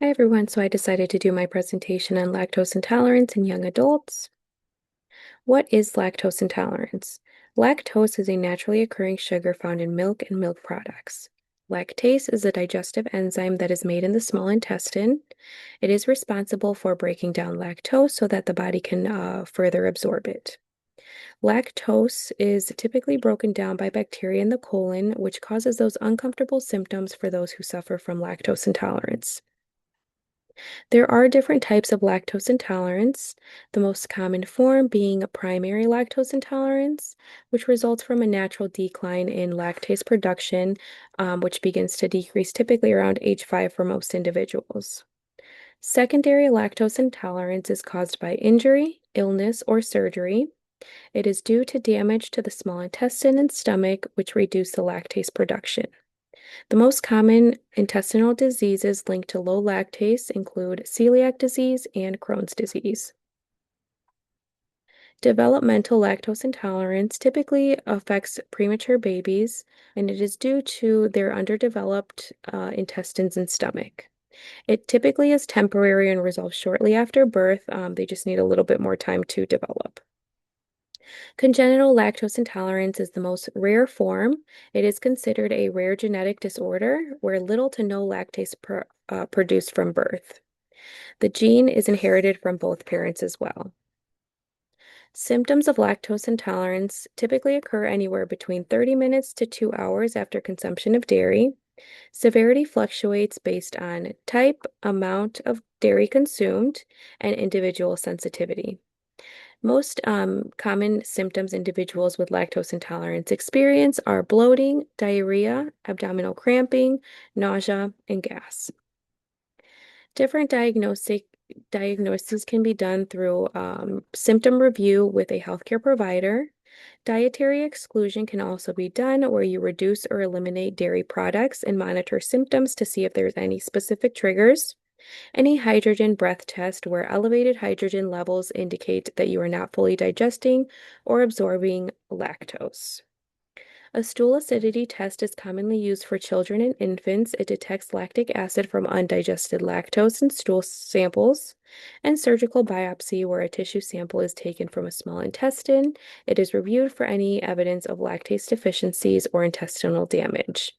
Hi everyone, so I decided to do my presentation on lactose intolerance in young adults. What is lactose intolerance? Lactose is a naturally occurring sugar found in milk and milk products. Lactase is a digestive enzyme that is made in the small intestine. It is responsible for breaking down lactose so that the body can further absorb it. Lactose is typically broken down by bacteria in the colon, which causes those uncomfortable symptoms for those who suffer from lactose intolerance. There are different types of lactose intolerance, the most common form being a primary lactose intolerance, which results from a natural decline in lactase production, which begins to decrease typically around age 5 for most individuals. Secondary lactose intolerance is caused by injury, illness, or surgery. It is due to damage to the small intestine and stomach, which reduce the lactase production. The most common intestinal diseases linked to low lactase include celiac disease and Crohn's disease. Developmental lactose intolerance typically affects premature babies, and it is due to their underdeveloped intestines and stomach. It typically is temporary and resolves shortly after birth. They just need a little bit more time to develop. Congenital lactose intolerance is the most rare form. It is considered a rare genetic disorder where little to no lactase produced from birth. The gene is inherited from both parents as well. Symptoms of lactose intolerance typically occur anywhere between 30 minutes to 2 hours after consumption of dairy. Severity fluctuates based on type, amount of dairy consumed, and individual sensitivity. Most common symptoms individuals with lactose intolerance experience are bloating, diarrhea, abdominal cramping, nausea, and gas. Different diagnoses can be done through symptom review with a healthcare provider. Dietary exclusion can also be done where you reduce or eliminate dairy products and monitor symptoms to see if there's any specific triggers. Any hydrogen breath test where elevated hydrogen levels indicate that you are not fully digesting or absorbing lactose. A stool acidity test is commonly used for children and infants. It detects lactic acid from undigested lactose in stool samples. And surgical biopsy, where a tissue sample is taken from a small intestine. It is reviewed for any evidence of lactase deficiencies or intestinal damage.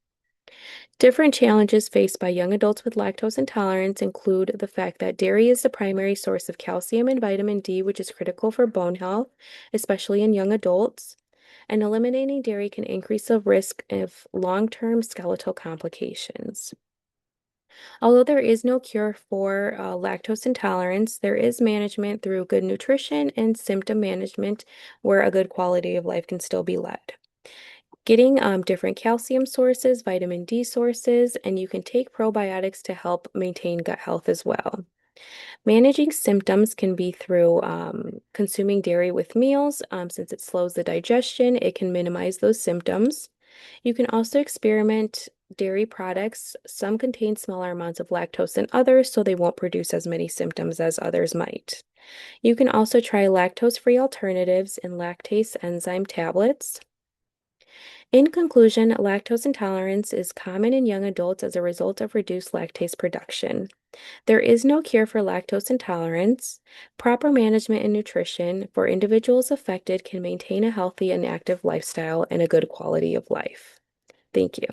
Different challenges faced by young adults with lactose intolerance include the fact that dairy is the primary source of calcium and vitamin D, which is critical for bone health, especially in young adults. And eliminating dairy can increase the risk of long-term skeletal complications. Although there is no cure for lactose intolerance, there is management through good nutrition and symptom management where a good quality of life can still be led. Getting different calcium sources, vitamin D sources, and you can take probiotics to help maintain gut health as well. Managing symptoms can be through consuming dairy with meals. Since it slows the digestion, it can minimize those symptoms. You can also experiment dairy products. Some contain smaller amounts of lactose than others, so they won't produce as many symptoms as others might. You can also try lactose-free alternatives and lactase enzyme tablets. In conclusion, lactose intolerance is common in young adults as a result of reduced lactase production. There is no cure for lactose intolerance. Proper management and nutrition for individuals affected can maintain a healthy and active lifestyle and a good quality of life. Thank you.